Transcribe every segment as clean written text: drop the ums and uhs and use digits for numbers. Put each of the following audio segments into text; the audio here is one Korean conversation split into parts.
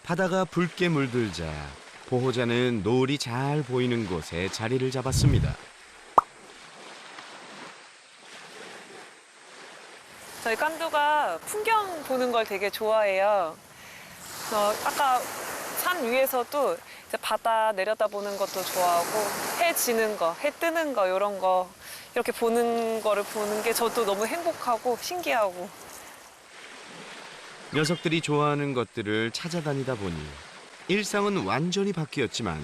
바다가 붉게 물들자 보호자는 노을이 잘 보이는 곳에 자리를 잡았습니다. 저희 깐두가 풍경 보는 걸 되게 좋아해요. 아까 산 위에서도 이제 바다 내려다보는 것도 좋아하고 해 지는 거, 해 뜨는 거 이런 거 이렇게 보는 거를 보는 게 저도 너무 행복하고 신기하고. 녀석들이 좋아하는 것들을 찾아다니다 보니 일상은 완전히 바뀌었지만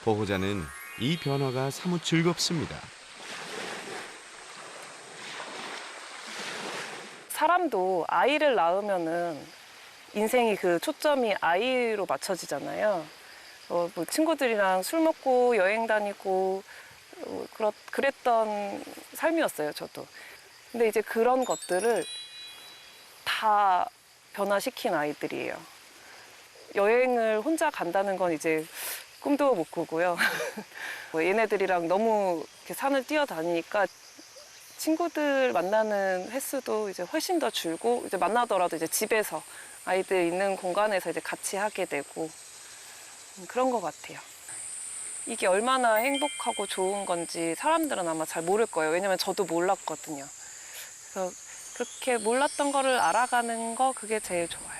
보호자는 이 변화가 사뭇 즐겁습니다. 사람도 아이를 낳으면은 인생이 그 초점이 아이로 맞춰지잖아요. 뭐 친구들이랑 술 먹고 여행 다니고 그랬던 삶이었어요, 저도. 근데 이제 그런 것들을 다 변화시킨 아이들이에요. 여행을 혼자 간다는 건 이제 꿈도 못 꾸고요. 얘네들이랑 너무 이렇게 산을 뛰어다니니까 친구들 만나는 횟수도 이제 훨씬 더 줄고, 이제 만나더라도 이제 집에서 아이들 있는 공간에서 이제 같이 하게 되고 그런 것 같아요. 이게 얼마나 행복하고 좋은 건지 사람들은 아마 잘 모를 거예요. 왜냐면 저도 몰랐거든요. 그래서 그렇게 몰랐던 거를 알아가는 거, 그게 제일 좋아요.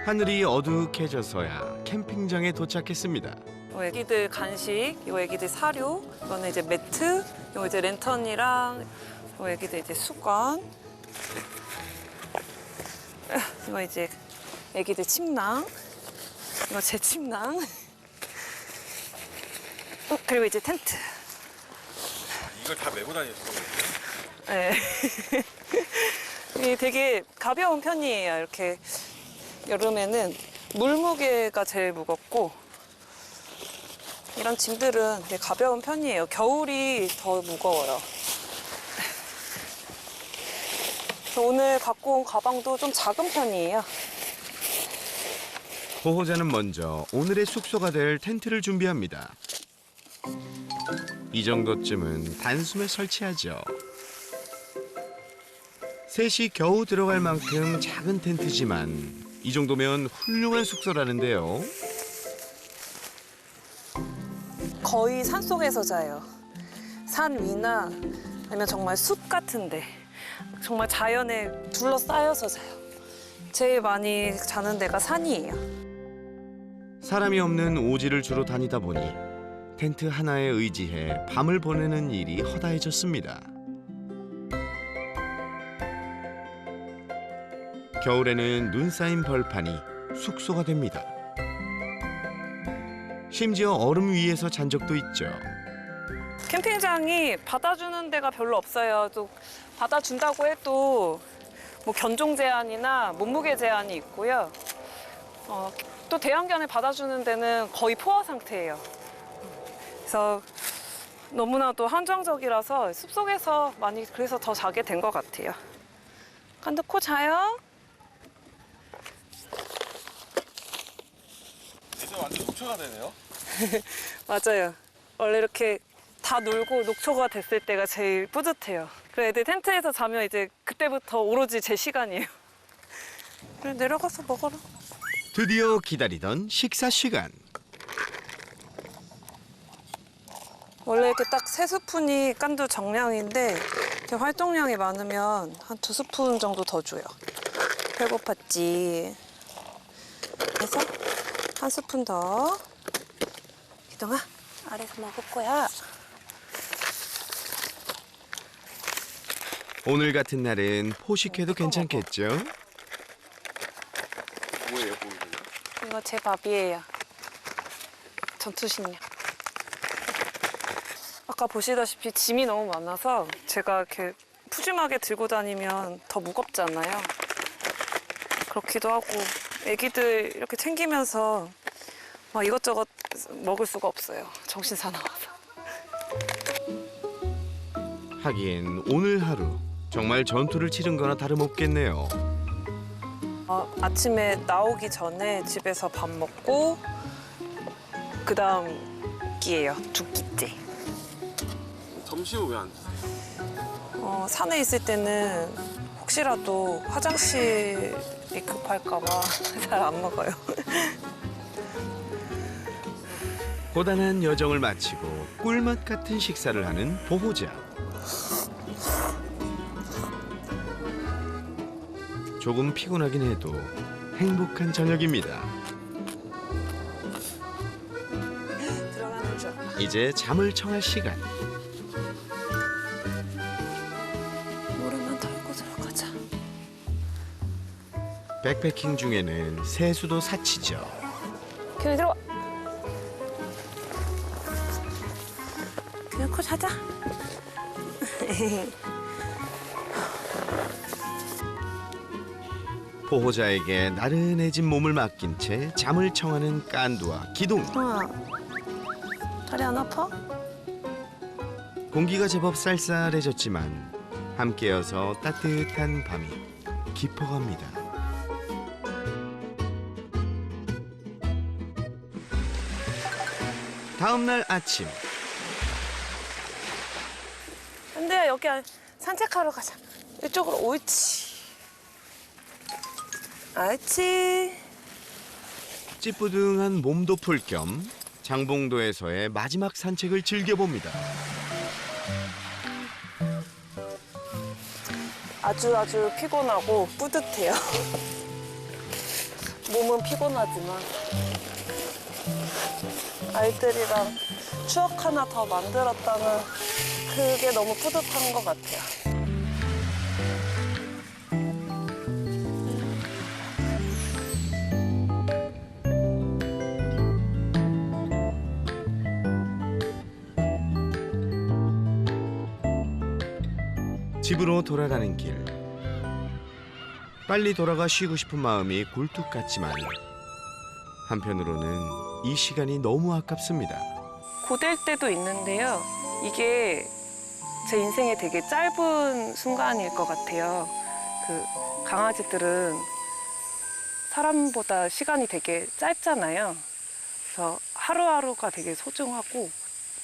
하늘이 어둑해져서야 캠핑장에 도착했습니다. 애기들 간식, 이거 애기들 사료, 이거는 이제 매트, 이거 이제 랜턴이랑 이거 애기들 이제 수건, 이거 이제 애기들 침낭, 이거 제 침낭, 그리고 이제 텐트. 이걸 다 메고 다녔어요. 네. 이게 되게 가벼운 편이에요. 이렇게 여름에는 물무게가 제일 무겁고 이런 짐들은 되게 가벼운 편이에요. 겨울이 더 무거워요. 그래서 오늘 갖고 온 가방도 좀 작은 편이에요. 보호자는 먼저 오늘의 숙소가 될 텐트를 준비합니다. 이 정도쯤은 단숨에 설치하죠. 셋이 겨우 들어갈 만큼 작은 텐트지만 이 정도면 훌륭한 숙소라는데요. 거의 산속에서 자요. 산 위나 아니면 정말 숲 같은데 정말 자연에 둘러싸여서 자요. 제일 많이 자는 데가 산이에요. 사람이 없는 오지를 주로 다니다 보니 텐트 하나에 의지해 밤을 보내는 일이 허다해졌습니다. 겨울에는 눈 쌓인 벌판이 숙소가 됩니다. 심지어 얼음 위에서 잔 적도 있죠. 캠핑장이 받아주는 데가 별로 없어요. 또 받아준다고 해도 뭐 견종 제한이나 몸무게 제한이 있고요. 또 대형견을 받아주는 데는 거의 포화 상태예요. 그래서 너무나도 한정적이라서 숲속에서 많이 그래서 더 자게 된 것 같아요. 깐두 코 자요? 이제 완전 녹초가 되네요. 맞아요. 원래 이렇게 다 놀고 녹초가 됐을 때가 제일 뿌듯해요. 그래 애들 텐트에서 자면 이제 그때부터 오로지 제 시간이에요. 그래 내려가서 먹어라. 드디어 기다리던 식사 시간. 원래 이렇게 딱 3스푼이 깐두 정량인데 이렇게 활동량이 많으면 한 2스푼 정도 더 줘요. 배고팠지. 그래서 1스푼 더. 기동아, 아래서 먹을 거야. 오늘 같은 날은 포식해도 괜찮겠죠? 뭐예요, 보이는? 이거 제 밥이에요. 전투식량. 아까 보시다시피 짐이 너무 많아서 제가 이렇게 푸짐하게 들고 다니면 더 무겁잖아요. 그렇기도 하고 애기들 이렇게 챙기면서 막 이것저것 먹을 수가 없어요. 정신 사나워서. 하기엔 오늘 하루 정말 전투를 치른 거나 다름없겠네요. 아침에 나오기 전에 집에서 밥 먹고 그 다음 끼예요. 두 끼째. 점심은 왜 안 드세요? 산에 있을 때는 혹시라도 화장실이 급할까 봐 잘 안 먹어요. 고단한 여정을 마치고 꿀맛 같은 식사를 하는 보호자. 조금 피곤하긴 해도 행복한 저녁입니다. 들어가는 줄. 이제 잠을 청할 시간. 모래만 털고 들어가자. 백패킹 중에는 세수도 사치죠. 기훈이 들어와. 그냥 코 자자. 보호자에게 나른해진 몸을 맡긴 채 잠을 청하는 깐두와 기동. 다리 안 아파? 공기가 제법 쌀쌀해졌지만 함께여서 따뜻한 밤이 깊어갑니다. 다음 날 아침. 안돼요. 여기 산책하러 가자. 이쪽으로 옳지. 옳지. 찌뿌둥한 몸도 풀 겸 장봉도에서의 마지막 산책을 즐겨봅니다. 아주 피곤하고 뿌듯해요. 몸은 피곤하지만 아이들이랑 추억 하나 더 만들었다는 그게 너무 뿌듯한 것 같아요. 집으로 돌아가는 길. 빨리 돌아가 쉬고 싶은 마음이 굴뚝 같지만 한편으로는 이 시간이 너무 아깝습니다. 고될 때도 있는데요. 이게 제 인생에 되게 짧은 순간일 것 같아요. 그 강아지들은 사람보다 시간이 되게 짧잖아요. 그래서 하루하루가 되게 소중하고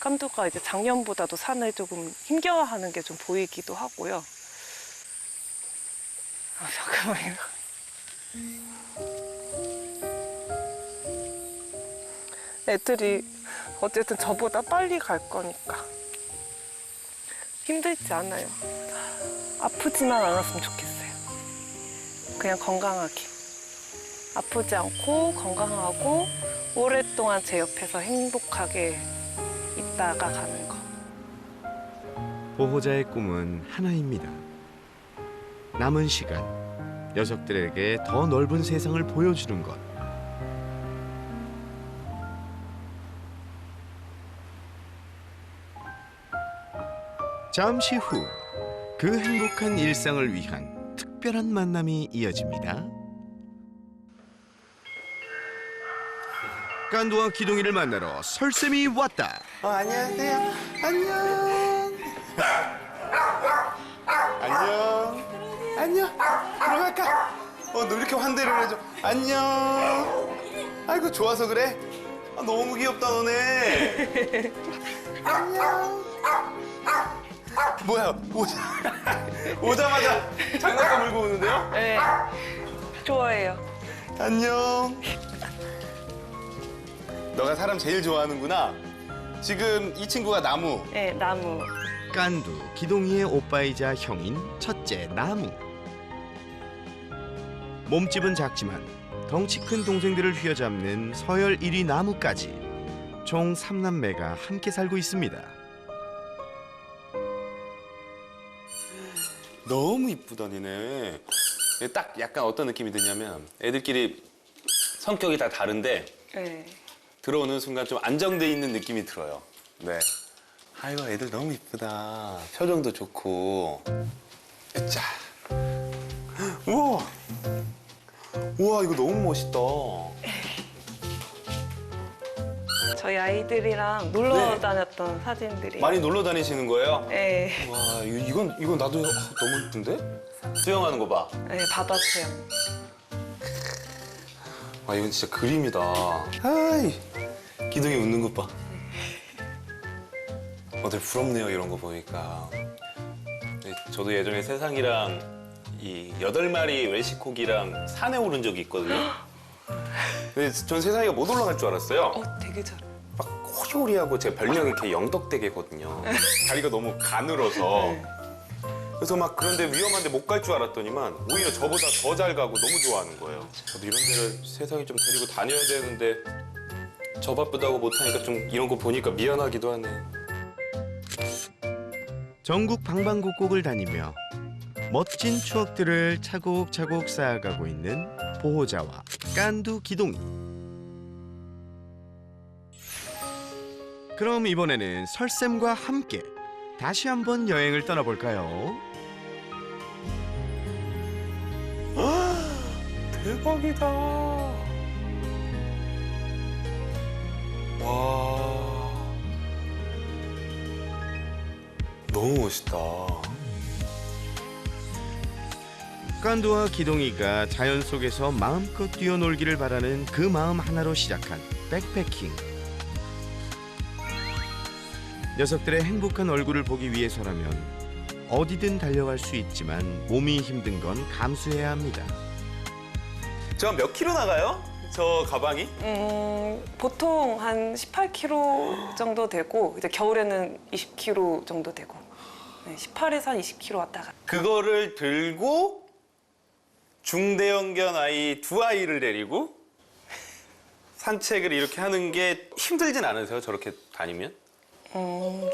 깐두가 이제 작년보다도 산을 조금 힘겨워하는 게 좀 보이기도 하고요. 잠깐만요. 애들이 어쨌든 저보다 빨리 갈 거니까 힘들지 않아요. 아프지만 않았으면 좋겠어요. 그냥 건강하게. 아프지 않고 건강하고 오랫동안 제 옆에서 행복하게 있다가 가는 거. 보호자의 꿈은 하나입니다. 남은 시간, 녀석들에게 더 넓은 세상을 보여주는 것. 잠시 후, 그 행복한 일상을 위한 특별한 만남이 이어집니다. 깐두와 기동이를 만나러 설쌤이 왔다. 안녕하세요. 안녕. 안녕. 안녕. 들어갈까? 너 이렇게 환대를 해줘. 안녕. 아이고 좋아서 그래? 너무 귀엽다 너네. 안녕. 뭐야 오자마자 장난감 물고 오는데요? 네. 좋아해요. 안녕. 너가 사람 제일 좋아하는구나. 지금 이 친구가 나무. 네, 나무. 깐두, 기동이의 오빠이자 형인 첫째 나무. 몸집은 작지만 덩치 큰 동생들을 휘어잡는 서열 1위 나무까지 총 3남매가 함께 살고 있습니다. 너무 이쁘다 니네. 딱 약간 어떤 느낌이 드냐면 애들끼리 성격이 다 다른데 네. 들어오는 순간 좀 안정돼 있는 느낌이 들어요. 네. 아이고 애들 너무 이쁘다. 표정도 좋고. 자. 우와. 우와 이거 너무 멋있다. 저희 아이들이랑 놀러 네. 다녔던 사진들이. 많이 놀러 다니시는 거예요? 네. 와 이건 나도 너무 이쁜데? 수영하는 거 봐. 네, 바다 수영. 아 이건 진짜 그림이다. 아이 기둥이 웃는 것 봐. 되게 부럽네요 이런 거 보니까. 네, 저도 예전에 세상이랑 이 8마리 외식코기랑 산에 오른 적이 있거든요. 근데 전 세상이가 못 올라갈 줄 알았어요. 되게 잘. 막 호리호리하고 제 별명이 이렇게 영덕대게거든요. 다리가 너무 가늘어서. 그래서 막 그런데 위험한데 못 갈 줄 알았더니만 오히려 저보다 더 잘 가고 너무 좋아하는 거예요. 저도 이런 데를 세상에 좀 데리고 다녀야 되는데 저 바쁘다고 못하니까 좀 이런 거 보니까 미안하기도 하네. 전국 방방곡곡을 다니며 멋진 추억들을 차곡차곡 쌓아가고 있는 보호자와 깐두 기동이. 그럼 이번에는 설쌤과 함께 다시 한번 여행을 떠나볼까요? 대박이다. 와. 너무 멋있다. 깐두와 기동이가 자연 속에서 마음껏 뛰어놀기를 바라는 그 마음 하나로 시작한 백패킹. 녀석들의 행복한 얼굴을 보기 위해서라면 어디든 달려갈 수 있지만 몸이 힘든 건 감수해야 합니다. 저 몇 킬로 나가요? 저 가방이? 보통 한 18kg 정도 되고 이제 겨울에는 20kg 정도 되고. 네, 18에서 한 20kg 왔다 갔다. 그거를 들고 중대형견 아이 2아이를 데리고 산책을 이렇게 하는 게 힘들진 않으세요? 저렇게 다니면?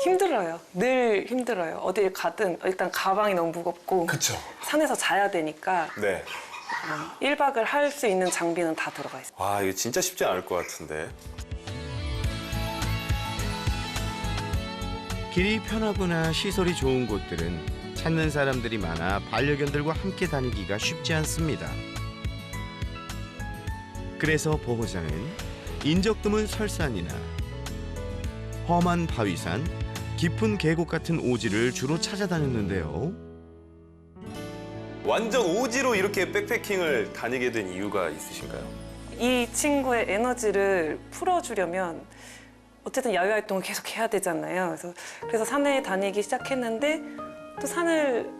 힘들어요. 늘 힘들어요. 어딜 가든 일단 가방이 너무 무겁고 그쵸. 산에서 자야 되니까 네. 1박을 할 수 있는 장비는 다 들어가 있어요. 와 이거 진짜 쉽지 않을 것 같은데. 길이 편하거나 시설이 좋은 곳들은 찾는 사람들이 많아 반려견들과 함께 다니기가 쉽지 않습니다. 그래서 보호자는 인적 드문 설산이나 험한 바위산, 깊은 계곡 같은 오지를 주로 찾아다녔는데요. 완전 오지로 이렇게 백패킹을 다니게 된 이유가 있으신가요? 이 친구의 에너지를 풀어주려면 어쨌든 야외 활동을 계속 해야 되잖아요. 그래서 산에 다니기 시작했는데 또 산을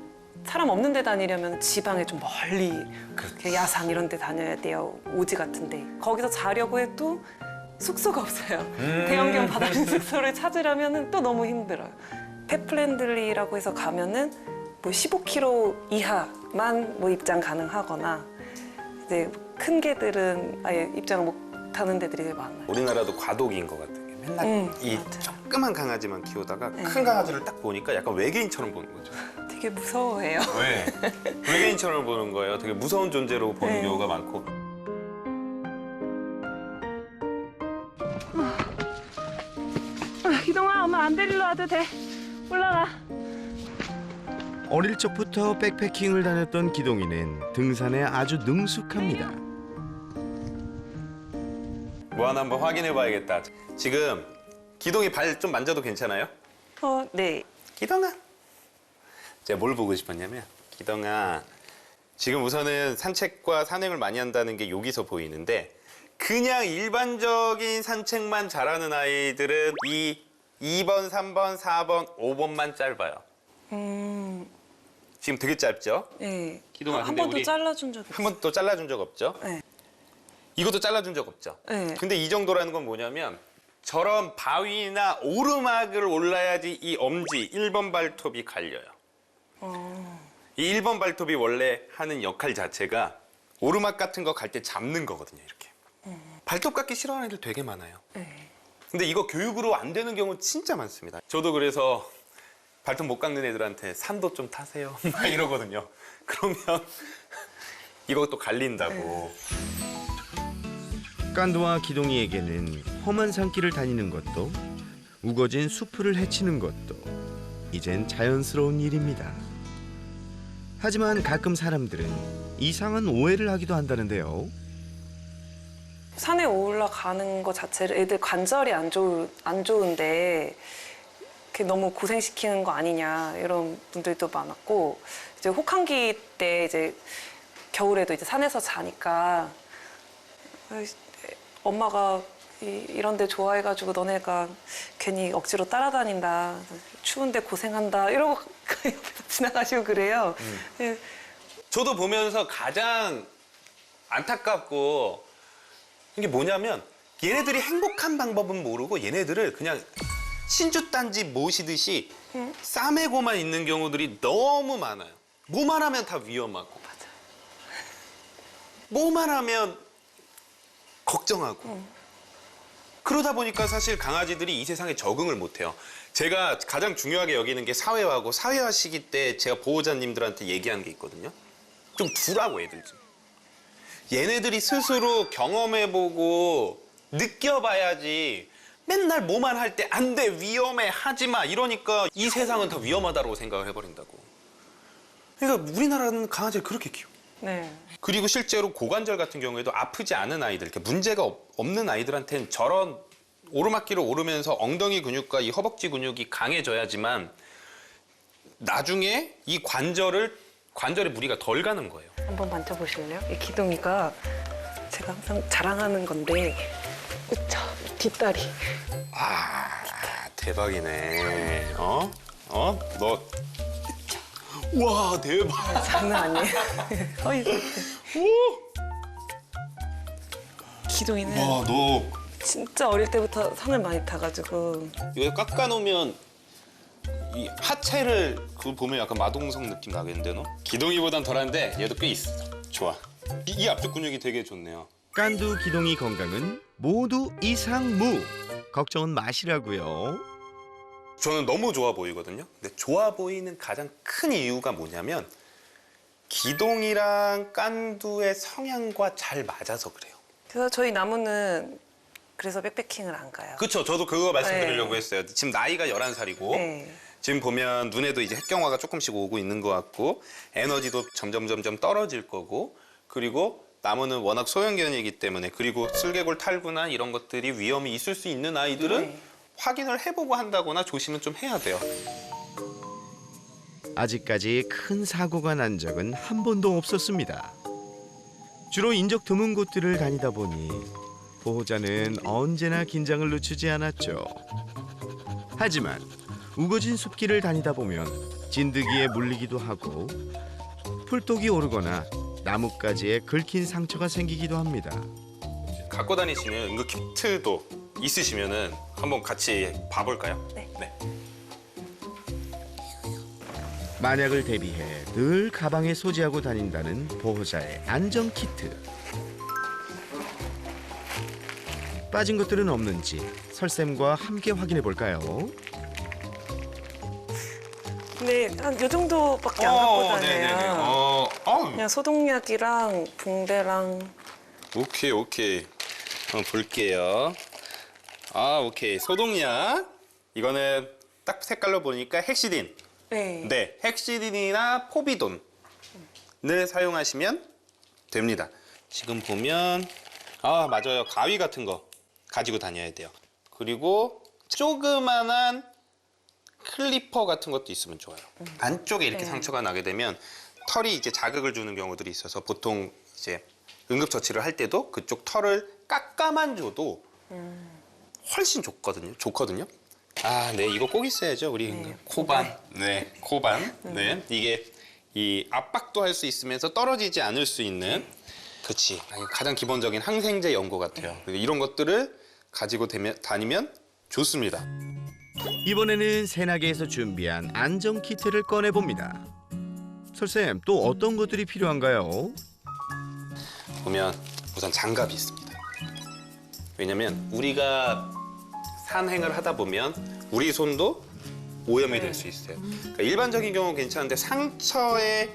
사람 없는 데 다니려면 지방에 좀 멀리 이렇게 야산 이런 데 다녀야 돼요. 오지 같은데. 거기서 자려고 해도 숙소가 없어요. 대형견 받아주는 숙소를 찾으려면 또 너무 힘들어요. 펫플랜들리라고 해서 가면은 뭐 15kg 이하만 뭐 입장 가능하거나 이제 큰 개들은 아예 입장을 못 하는 데들이 되게 많아요. 우리나라도 과도기인 것 같은 게 맨날 이 맞아요. 조그만 강아지만 키우다가 네. 큰 강아지를 딱 보니까 약간 외계인처럼 보는 거죠. 되게 무서워해요. 왜? 외계인처럼 보는 거예요. 되게 무서운 존재로 보는 네. 경우가 많고. 기동아, 엄마 안 데리러 와도 돼. 올라가. 어릴 적부터 백패킹을 다녔던 기동이는 등산에 아주 능숙합니다. 뭐 하나 한번 확인해 봐야겠다. 지금 기동이 발 좀 만져도 괜찮아요? 네. 기동아. 제가 뭘 보고 싶었냐면 기동아 지금 우선은 산책과 산행을 많이 한다는 게 여기서 보이는데 그냥 일반적인 산책만 잘하는 아이들은 이 2번, 3번, 4번, 5번만 짧아요. 지금 되게 짧죠? 네. 기동아, 한 근데 번도 우리 잘라준 적이 한 번도 잘라준 적 없죠? 네. 이것도 잘라준 적 없죠? 네. 근데 이 정도라는 건 뭐냐면 저런 바위나 오르막을 올라야지 이 엄지 1번 발톱이 갈려요. 이 1번 발톱이 원래 하는 역할 자체가 오르막 같은 거 갈 때 잡는 거거든요, 이렇게. 발톱 깎기 싫어하는 애들 되게 많아요. 네. 근데 이거 교육으로 안 되는 경우 진짜 많습니다. 저도 그래서 발톱 못 깎는 애들한테 산도 좀 타세요. 막 이러거든요. 그러면 이것도 갈린다고. 깐두와 기동이에게는 험한 산길을 다니는 것도 우거진 수풀을 헤치는 것도 이젠 자연스러운 일입니다. 하지만 가끔 사람들은 이상한 오해를 하기도 한다는데요. 산에 올라가는 것 자체를 애들 관절이 안 좋은데 이렇게 너무 고생시키는 거 아니냐 이런 분들도 많았고, 이제 혹한기 때 이제 겨울에도 이제 산에서 자니까 엄마가 이런 데 좋아해가지고 너네가 괜히 억지로 따라다닌다, 추운데 고생한다 이러고 옆에서 지나가시고 그래요. 예. 저도 보면서 가장 안타깝고 이게 뭐냐면 얘네들이 행복한 방법은 모르고 얘네들을 그냥 신주단지 모시듯이 싸매고만 있는 경우들이 너무 많아요. 뭐만 하면 다 위험하고 뭐만 하면 걱정하고 그러다 보니까 사실 강아지들이 이 세상에 적응을 못해요. 제가 가장 중요하게 여기는 게 사회화고, 사회화 시기 때 제가 보호자님들한테 얘기한 게 있거든요. 좀 두라고 애들 좀. 얘네들이 스스로 경험해보고 느껴봐야지 맨날 뭐만 할 때 안 돼, 위험해, 하지마 이러니까 이 세상은 다 위험하다고 생각을 해버린다고. 그러니까 우리나라는 강아지를 그렇게 키워. 네. 그리고 실제로 고관절 같은 경우에도 아프지 않은 아이들, 이렇게 문제가 없는 아이들한테는 저런 오르막길을 오르면서 엉덩이 근육과 이 허벅지 근육이 강해져야지만 나중에 이 관절에 무리가 덜 가는 거예요. 한번 만져보실래요? 이 기둥이가 제가 항상 자랑하는 건데, 그쵸? 뒷다리. 아, 대박이네. 어? 너. 와, 대박. 장난 아니에요. 서 있을 때. 기둥이는 와, 너 진짜 어릴 때부터 산을 많이 타가지고. 이거 깎아놓으면 이 하체를 그거 보면 약간 마동석 느낌 나겠는데 너? 기동이보단 덜한데 얘도 꽤 있어. 좋아. 이 앞쪽 근육이 되게 좋네요. 깐두 기동이 건강은 모두 이상무. 걱정은 마시라고요. 저는 너무 좋아 보이거든요. 근데 좋아 보이는 가장 큰 이유가 뭐냐면 기동이랑 깐두의 성향과 잘 맞아서 그래요. 그래서 저희 나무는 그래서 백패킹을 안 가요. 그렇죠. 저도 그거 말씀드리려고 했어요. 지금 나이가 11살이고 네. 지금 보면 눈에도 이제 핵경화가 조금씩 오고 있는 것 같고 에너지도 점점 떨어질 거고, 그리고 나무는 워낙 소형견이기 때문에, 그리고 슬개골 탈구나 이런 것들이 위험이 있을 수 있는 아이들은 네. 확인을 해보고 한다거나 조심은 좀 해야 돼요. 아직까지 큰 사고가 난 적은 한 번도 없었습니다. 주로 인적 드문 곳들을 다니다 보니 보호자는 언제나 긴장을 늦추지 않았죠. 하지만 우거진 숲길을 다니다 보면 진드기에 물리기도 하고 풀독이 오르거나 나뭇가지에 긁힌 상처가 생기기도 합니다. 갖고 다니시는 응급 키트도 있으시면은 한번 같이 봐볼까요? 네. 만약을 대비해 늘 가방에 소지하고 다닌다는 보호자의 안전 키트. 빠진 것들은 없는지 설쌤과 함께 확인해 볼까요? 네, 한 요 정도밖에 안 갖고 다녀요. 네네네. 그냥 소독약이랑 붕대랑. 오케이. 한번 볼게요. 오케이. 소독약. 이거는 딱 색깔로 보니까 헥시딘. 네. 네, 헥시딘이나 포비돈을 사용하시면 됩니다. 지금 보면 맞아요. 가위 같은 거 가지고 다녀야 돼요. 그리고 조그만한 클리퍼 같은 것도 있으면 좋아요. 안쪽에 이렇게 상처가 나게 되면 털이 이제 자극을 주는 경우들이 있어서 보통 이제 응급처치를 할 때도 그쪽 털을 깎아만 줘도 훨씬 좋거든요. 네, 이거 꼭 있어야죠. 우리 코반. 네, 코반. 네, 이게 이 압박도 할 수 있으면서 떨어지지 않을 수 있는, 그렇지. 가장 기본적인 항생제 연고 같아요. 이런 것들을 가지고 다니면 좋습니다. 이번에는 새나개에서 준비한 안전 키트를 꺼내 봅니다. 설쌤, 또 어떤 것들이 필요한가요? 보면 우선 장갑이 있습니다. 왜냐면 우리가 산행을 하다 보면 우리 손도 오염이 될 수 있어요. 그러니까 일반적인 경우는 괜찮은데 상처에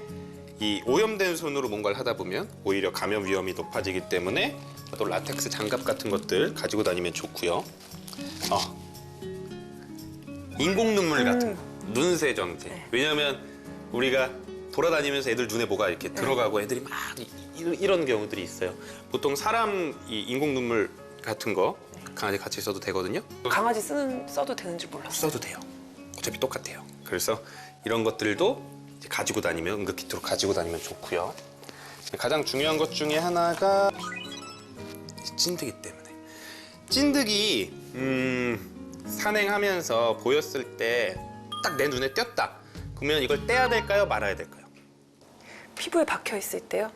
이 오염된 손으로 뭔가를 하다 보면 오히려 감염 위험이 높아지기 때문에 또 라텍스 장갑 같은 것들 가지고 다니면 좋고요. 인공 눈물 같은 거, 눈세정제. 왜냐하면 우리가 돌아다니면서 애들 눈에 뭐가 이렇게 들어가고 애들이 막 이런 경우들이 있어요. 보통 사람 이 인공 눈물 같은 거 강아지 같이 써도 되거든요. 강아지 써도 되는지 몰랐어요. 써도 돼요. 어차피 똑같아요. 그래서 이런 것들도 이제 가지고 다니면 응급키트로 가지고 다니면 좋고요. 가장 중요한 것 중에 하나가 찐드기 때문에. 찐드기 산행하면서 보였을 때 딱 내 눈에 띄었다. 그러면 이걸 떼야 될까요? 말아야 될까요? 피부에 박혀 있을 때요.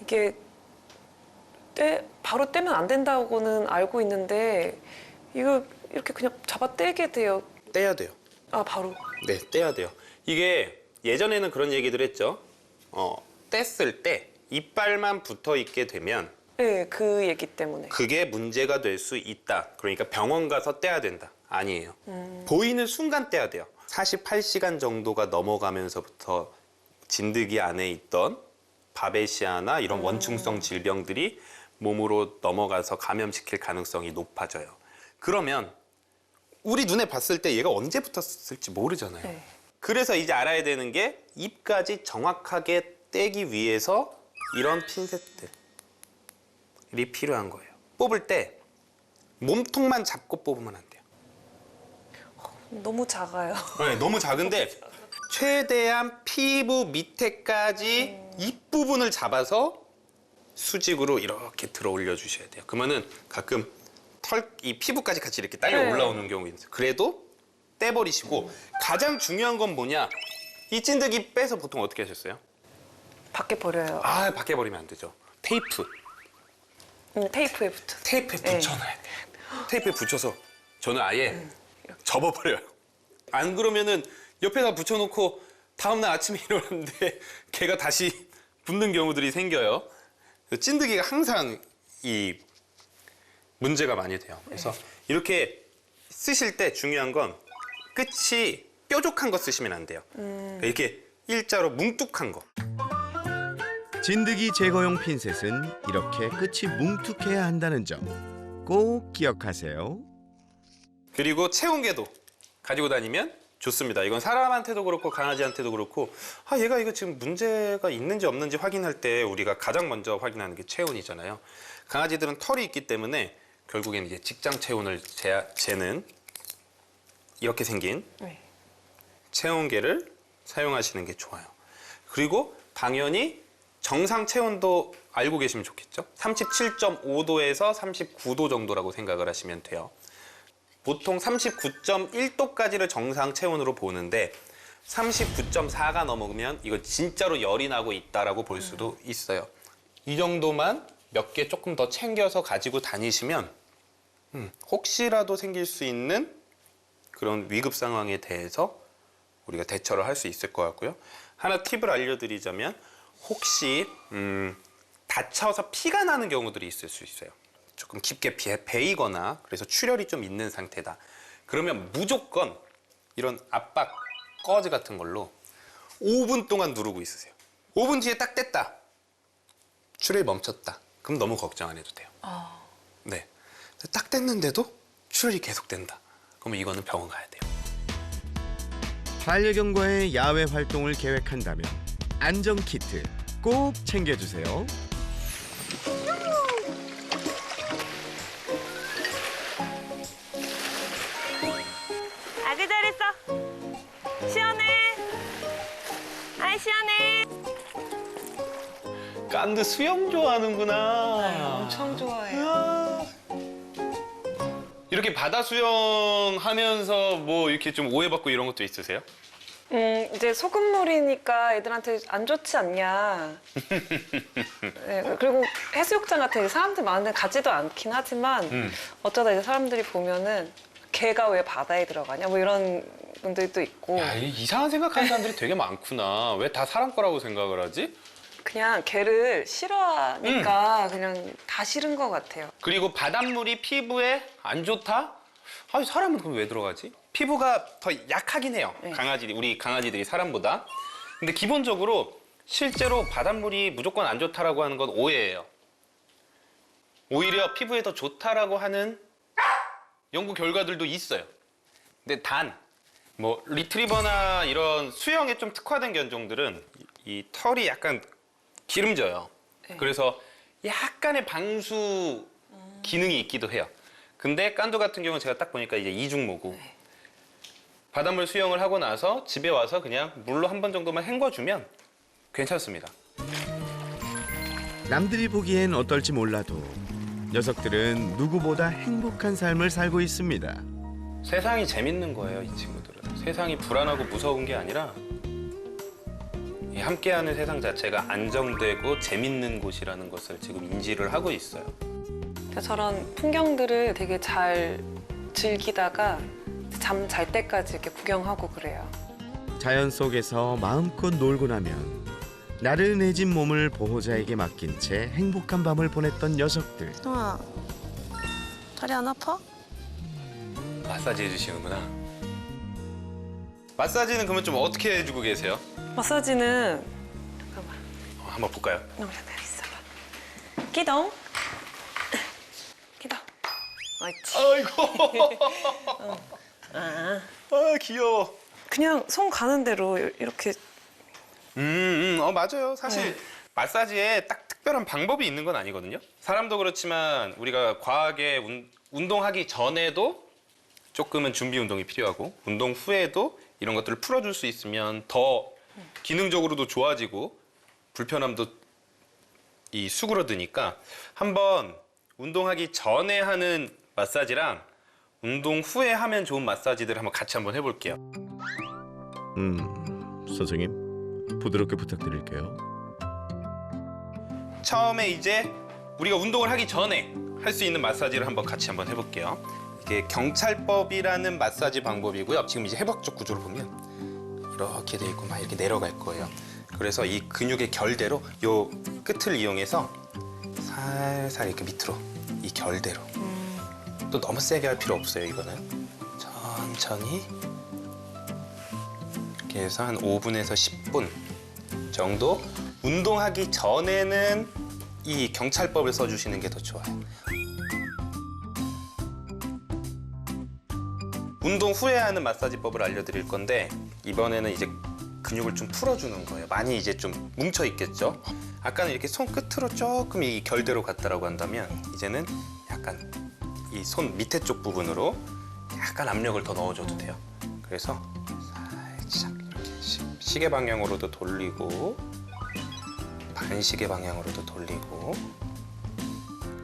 이게 바로 떼면 안 된다고는 알고 있는데 이거 이렇게 그냥 잡아 떼게 돼요. 떼야 돼요. 아, 바로. 네, 떼야 돼요. 이게 예전에는 그런 얘기들 했죠. 뗐을 때 이빨만 붙어 있게 되면 네, 그 얘기 때문에. 그게 문제가 될 수 있다. 그러니까 병원 가서 떼야 된다. 아니에요. 보이는 순간 떼야 돼요. 48시간 정도가 넘어가면서부터 진드기 안에 있던 바베시아나 이런 원충성 질병들이 몸으로 넘어가서 감염시킬 가능성이 높아져요. 그러면 우리 눈에 봤을 때 얘가 언제 붙었을지 모르잖아요. 네. 그래서 이제 알아야 되는 게 입까지 정확하게 떼기 위해서 이런 핀셋들이 필요한 거예요. 뽑을 때 몸통만 잡고 뽑으면 안 돼요. 너무 작아요. 네, 너무 작은데 최대한 피부 밑에까지 윗부분을 잡아서 수직으로 이렇게 들어 올려 주셔야 돼요. 그러면은 가끔 이 피부까지 같이 이렇게 딸려 네. 올라오는 경우가 있어요. 그래도 떼버리시고 가장 중요한 건 뭐냐? 이 찐득이 빼서 보통 어떻게 하셨어요? 밖에 버려요. 아, 밖에 버리면 안 되죠. 테이프에 테이프에 붙여. 붙여놔야 돼요. 테이프에 붙여서 저는 아예 접어버려요. 안 그러면은 옆에다 붙여놓고 다음날 아침에 일어났는데 걔가 다시 붙는 경우들이 생겨요. 찐득이가 항상 이 문제가 많이 돼요. 그래서 이렇게 쓰실 때 중요한 건 끝이 뾰족한 거 쓰시면 안 돼요. 이렇게 일자로 뭉툭한 거. 진드기 제거용 핀셋은 이렇게 끝이 뭉툭해야 한다는 점 꼭 기억하세요. 그리고 체온계도 가지고 다니면 좋습니다. 이건 사람한테도 그렇고 강아지한테도 그렇고 얘가 이거 지금 문제가 있는지 없는지 확인할 때 우리가 가장 먼저 확인하는 게 체온이잖아요. 강아지들은 털이 있기 때문에 결국엔 이제 직장 체온을 재는 이렇게 생긴 네. 체온계를 사용하시는 게 좋아요. 그리고 당연히 정상 체온도 알고 계시면 좋겠죠. 37.5도에서 39도 정도라고 생각을 하시면 돼요. 보통 39.1도까지를 정상 체온으로 보는데 39.4가 넘으면 이거 진짜로 열이 나고 있다라고 볼 수도 있어요. 이 정도만 몇 개 조금 더 챙겨서 가지고 다니시면 혹시라도 생길 수 있는 그런 위급 상황에 대해서 우리가 대처를 할 수 있을 것 같고요. 하나 팁을 알려드리자면 혹시 다쳐서 피가 나는 경우들이 있을 수 있어요. 조금 깊게 베이거나 그래서 출혈이 좀 있는 상태다. 그러면 무조건 이런 압박 꺼즈 같은 걸로 5분 동안 누르고 있으세요. 5분 뒤에 딱 뗐다. 출혈이 멈췄다. 그럼 너무 걱정 안 해도 돼요. 네, 딱 뗐는데도 출혈이 계속된다. 그러면 이거는 병원 가야 돼요. 반려견과의 야외 활동을 계획한다면 안전 키트 꼭 챙겨주세요. 아주 잘했어. 시원해. 아이 시원해. 깐드 수영 좋아하는구나. 엄청 좋아해요. 이렇게 바다 수영하면서 뭐 이렇게 좀 오해받고 이런 것도 있으세요? 이제 소금물이니까 애들한테 안 좋지 않냐. 네, 그리고 해수욕장 같은 데 사람들 많은데 가지도 않긴 하지만 어쩌다 이제 사람들이 보면은 개가 왜 바다에 들어가냐 뭐 이런 분들도 있고. 야, 이상한 생각하는 사람들이 되게 많구나. 왜 다 사람 거라고 생각을 하지? 그냥 개를 싫어하니까 그냥 다 싫은 것 같아요. 그리고 바닷물이 피부에 안 좋다? 아니, 사람은 그럼 왜 들어가지? 피부가 더 약하긴 해요. 네. 우리 강아지들이 사람보다. 근데 기본적으로 실제로 바닷물이 무조건 안 좋다라고 하는 건 오해예요. 오히려 피부에 더 좋다라고 하는 연구 결과들도 있어요. 근데 단 뭐 리트리버나 이런 수영에 좀 특화된 견종들은 이 털이 약간 기름져요. 그래서 약간의 방수 기능이 있기도 해요. 근데 깐두 같은 경우는 제가 딱 보니까 이제 이중모고 바닷물 수영을 하고 나서 집에 와서 그냥 물로 한 번 정도만 헹궈주면 괜찮습니다. 남들이 보기엔 어떨지 몰라도 녀석들은 누구보다 행복한 삶을 살고 있습니다. 세상이 재밌는 거예요, 이 친구들은. 세상이 불안하고 무서운 게 아니라 이 함께하는 세상 자체가 안정되고 재밌는 곳이라는 것을 지금 인지를 하고 있어요. 저런 풍경들을 되게 잘 즐기다가 잠 잘 때까지 이렇게 구경하고 그래요. 자연 속에서 마음껏 놀고 나면 나른해진 몸을 보호자에게 맡긴 채 행복한 밤을 보냈던 녀석들. 형아, 다리 안 아파? 마사지 해주시는구나. 마사지는 그러면 좀 어떻게 해주고 계세요? 마사지는 잠깐만. 한번 볼까요? 너무 잠깐 있어봐. 기동. 기동. 옳지. 아이고. 아. 아 귀여워. 그냥 손 가는 대로 이렇게 맞아요. 사실 마사지에 딱 특별한 방법이 있는 건 아니거든요. 사람도 그렇지만 우리가 과하게 운동하기 전에도 조금은 준비 운동이 필요하고 운동 후에도 이런 것들을 풀어줄 수 있으면 더 기능적으로도 좋아지고 불편함도 이 수그러드니까 한번 운동하기 전에 하는 마사지랑 운동 후에 하면 좋은 마사지들 한번 같이 한번 해볼게요. 선생님 부드럽게 부탁드릴게요. 처음에 이제 우리가 운동을 하기 전에 할 수 있는 마사지를 한번 같이 한번 해볼게요. 이게 경찰법이라는 마사지 방법이고요. 지금 이제 해박적 구조를 보면 이렇게 돼 있고 막 이렇게 내려갈 거예요. 그래서 이 근육의 결대로 요 끝을 이용해서 살살 이렇게 밑으로 이 결대로 또 너무 세게 할 필요 없어요. 이거는 천천히 이렇게 해서 한 5분에서 10분 정도 운동하기 전에는 이 경찰법을 써주시는 게 더 좋아요. 운동 후에 하는 마사지법을 알려드릴 건데 이번에는 이제 근육을 좀 풀어주는 거예요. 많이 이제 좀 뭉쳐 있겠죠. 아까는 이렇게 손 끝으로 조금 이 결대로 갔다라고 한다면 이제는 약간 이 손 밑에 쪽 부분으로 약간 압력을 더 넣어줘도 돼요. 그래서 살짝 이렇게 시계 방향으로도 돌리고 반시계 방향으로도 돌리고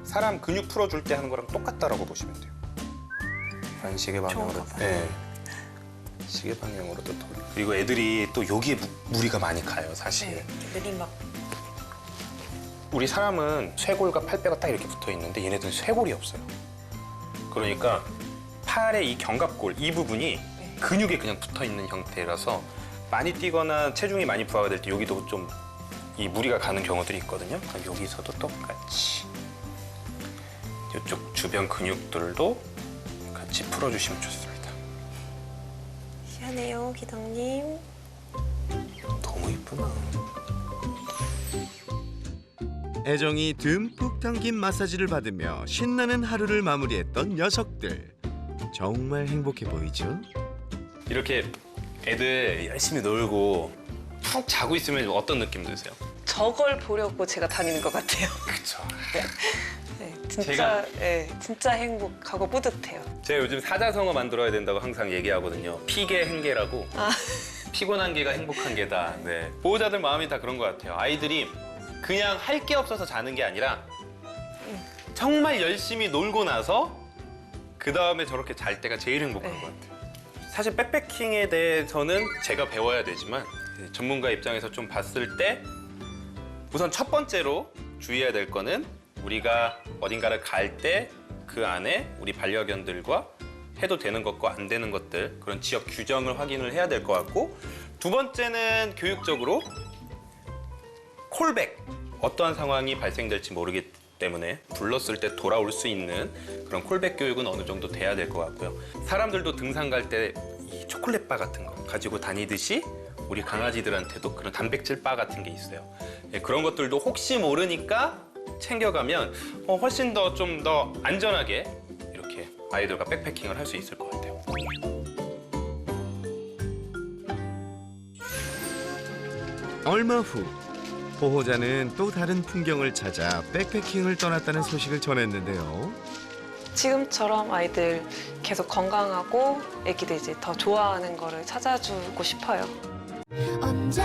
사람 근육 풀어줄 때 하는 거랑 똑같다라고 보시면 돼요. 반시계 방향으로, 네. 시계 방향으로도 돌리고 그리고 애들이 또 여기에 무리가 많이 가요, 사실. 내리막. 우리 사람은 쇄골과 팔배가 딱 이렇게 붙어 있는데 얘네들은 쇄골이 없어요. 그러니까 팔의 이 견갑골 이 부분이 근육에 그냥 붙어 있는 형태라서 많이 뛰거나 체중이 많이 부하가 될 때 여기도 좀 이 무리가 가는 경우들이 있거든요. 그럼 여기서도 똑같이 이쪽 주변 근육들도 같이 풀어주시면 좋습니다. 시원해요, 기동님. 너무 이쁘다. 애정이 듬뿍 담긴 마사지를 받으며 신나는 하루를 마무리했던 녀석들. 정말 행복해 보이죠? 이렇게 애들 열심히 놀고 푹 자고 있으면 어떤 느낌 드세요? 저걸 보려고 제가 다니는 것 같아요. 그렇죠. 네, 진짜, 네, 진짜 행복하고 뿌듯해요. 제가 요즘 사자성어 만들어야 된다고 항상 얘기하거든요. 피계 행계라고. 피곤한 게가 행복한 게다. 네. 보호자들 마음이 다 그런 것 같아요. 아이들이 그냥 할 게 없어서 자는 게 아니라 정말 열심히 놀고 나서 그 다음에 저렇게 잘 때가 제일 행복한 것 같아요. 사실 백패킹에 대해서는 제가 배워야 되지만 전문가 입장에서 좀 봤을 때 우선 첫 번째로 주의해야 될 거는 우리가 어딘가를 갈 때 그 안에 우리 반려견들과 해도 되는 것과 안 되는 것들 그런 지역 규정을 확인을 해야 될 것 같고 두 번째는 교육적으로 콜백 어떠한 상황이 발생될지 모르기 때문에 불렀을 때 돌아올 수 있는 그런 콜백 교육은 어느 정도 돼야 될 것 같고요. 사람들도 등산 갈 때 이 초콜릿 바 같은 거 가지고 다니듯이 우리 강아지들한테도 그런 단백질 바 같은 게 있어요. 예, 그런 것들도 혹시 모르니까 챙겨가면 훨씬 더 좀 더 안전하게 이렇게 아이들과 백패킹을 할 수 있을 것 같아요. 얼마 후 보호자는 또 다른 풍경을 찾아 백패킹을 떠났다는 소식을 전했는데요. 지금처럼 아이들 계속 건강하고 애기들 이제 더 좋아하는 거를 찾아주고 싶어요. 언제